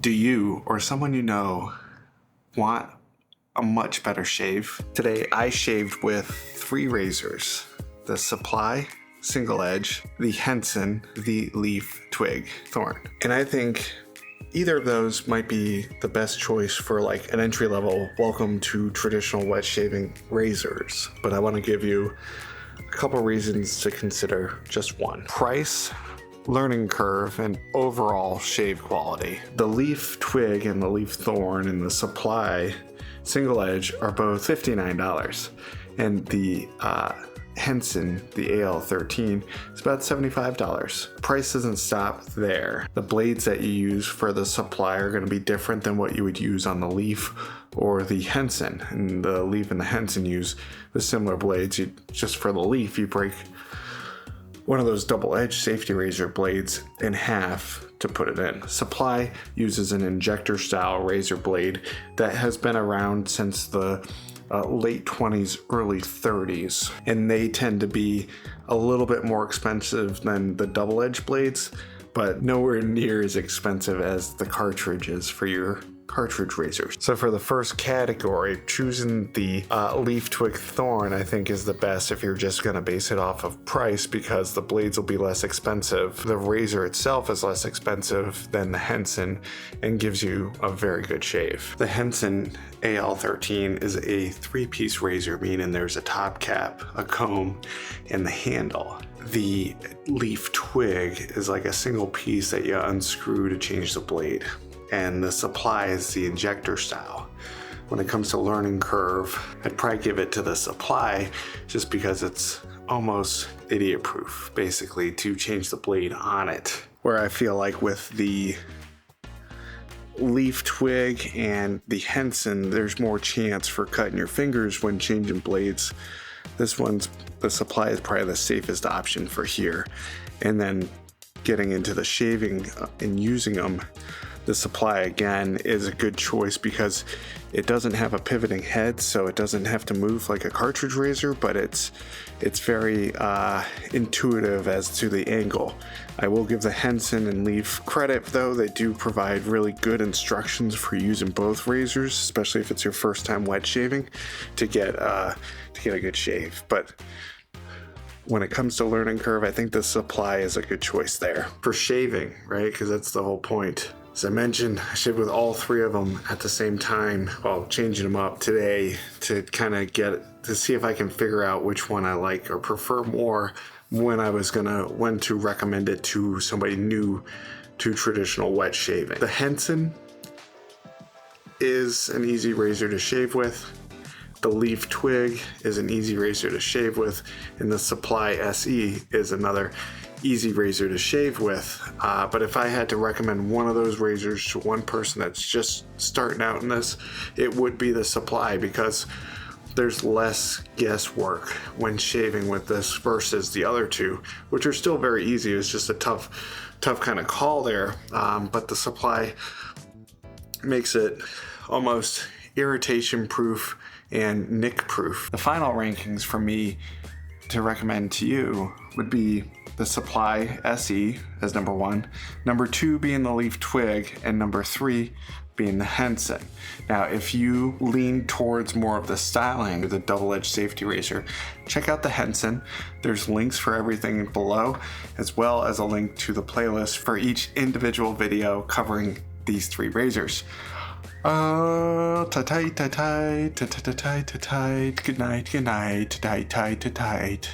Do you or someone you know want a much better shave? Today I shaved with 3 razors: the Supply Single Edge, the Henson, the Leaf Twig Thorn. And I think either of those might be the best choice for like an entry-level welcome to traditional wet shaving razors. But I want to give you a couple reasons to consider just one. Price, learning curve, and overall shave quality. The Leaf Twig and the Leaf Thorn and the Supply Single Edge are both $59, and the Henson, the AL13, is about $75. Price doesn't stop there. The blades that you use for the Supply are going to be different than what you would use on the Leaf or the Henson. And the Leaf and the Henson use the similar blades. Just for the Leaf, you break one of those double-edged safety razor blades in half to put it in. Supply uses an injector style razor blade that has been around since the late 20s, early 30s, and they tend to be a little bit more expensive than the double-edged blades, but nowhere near as expensive as the cartridges for your cartridge razors. So for the first category, choosing the Leaf Twig Thorn I think is the best if you're just going to base it off of price, because the blades will be less expensive. The razor itself is less expensive than the Henson and gives you a very good shave. The Henson AL13 is a 3-piece razor, meaning there's a top cap, a comb, and the handle. The Leaf Twig is like a single piece that you unscrew to change the blade. And the Supply is the injector style. When it comes to learning curve, I'd probably give it to the Supply just because it's almost idiot proof, basically, to change the blade on it. Where I feel like with the Leaf Twig and the Henson, there's more chance for cutting your fingers when changing blades. The Supply is probably the safest option for here. And then getting into the shaving and using them, the Supply again is a good choice because it doesn't have a pivoting head, so it doesn't have to move like a cartridge razor, but it's very intuitive as to the angle. I will give the Henson and Leaf credit though; they do provide really good instructions for using both razors, especially if it's your first time wet shaving, to get a good shave. But when it comes to learning curve, I think the Supply is a good choice there for shaving, right? Because that's the whole point. As I mentioned, I shaved with all 3 of them at the same time while changing them up today to kind of see if I can figure out which one I like or prefer more when to recommend it to somebody new to traditional wet shaving. The Henson is an easy razor to shave with. The Leaf Twig is an easy razor to shave with, and the Supply SE is another easy razor to shave with. But if I had to recommend one of those razors to one person that's just starting out in this, it would be the Supply, because there's less guesswork when shaving with this versus the other 2, which are still very easy. It's just a tough kind of call there. But the Supply makes it almost irritation proof and nick proof. The final rankings for me to recommend to you would be the Supply SE as number 1, number 2 being the Leaf Twig, and number 3 being the Henson. Now, if you lean towards more of the styling of the double-edged safety razor, check out the Henson. There's links for everything below, as well as a link to the playlist for each individual video covering these 3 razors. Tight, good night, tight.